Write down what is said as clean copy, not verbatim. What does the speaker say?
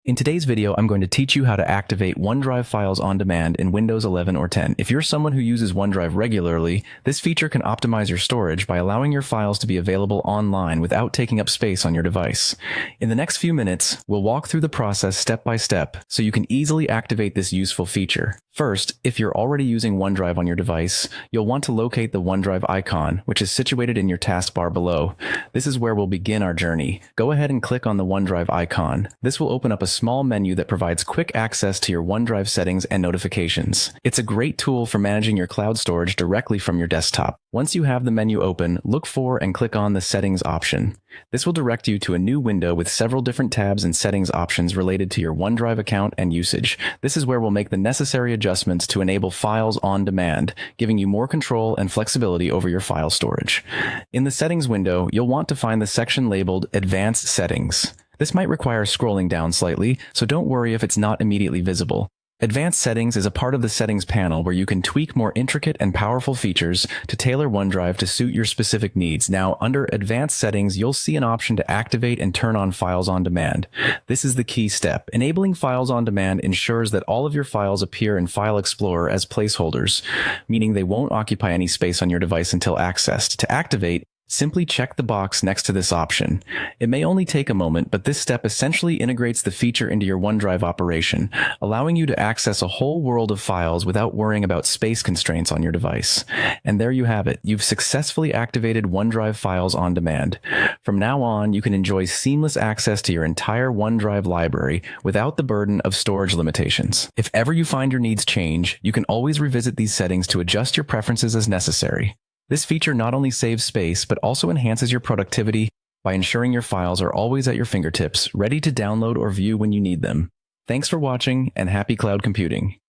In today's video, I'm going to teach you how to activate OneDrive files on demand in Windows 11 or 10. If you're someone who uses OneDrive regularly, this feature can optimize your storage by allowing your files to be available online without taking up space on your device. In the next few minutes, we'll walk through the process step by step so you can easily activate this useful feature. First, if you're already using OneDrive on your device, you'll want to locate the OneDrive icon, which is situated in your taskbar below. This is where we'll begin our journey. Go ahead and click on the OneDrive icon. This will open up a small menu that provides quick access to your OneDrive settings and notifications. It's a great tool for managing your cloud storage directly from your desktop. Once you have the menu open, look for and click on the Settings option. This will direct you to a new window with several different tabs and settings options related to your OneDrive account and usage. This is where we'll make the necessary adjustments to enable files on demand, giving you more control and flexibility over your file storage. In the Settings window, you'll want to find the section labeled Advanced Settings. This might require scrolling down slightly, so don't worry if it's not immediately visible. Advanced Settings is a part of the Settings panel where you can tweak more intricate and powerful features to tailor OneDrive to suit your specific needs. Now, under Advanced Settings, you'll see an option to activate and turn on Files on Demand. This is the key step. Enabling Files on Demand ensures that all of your files appear in File Explorer as placeholders, meaning they won't occupy any space on your device until accessed. To activate, simply check the box next to this option. It may only take a moment, but this step essentially integrates the feature into your OneDrive operation, allowing you to access a whole world of files without worrying about space constraints on your device. And there you have it. You've successfully activated OneDrive files on demand. From now on, you can enjoy seamless access to your entire OneDrive library without the burden of storage limitations. If ever you find your needs change, you can always revisit these settings to adjust your preferences as necessary. This feature not only saves space, but also enhances your productivity by ensuring your files are always at your fingertips, ready to download or view when you need them. Thanks for watching, and happy cloud computing.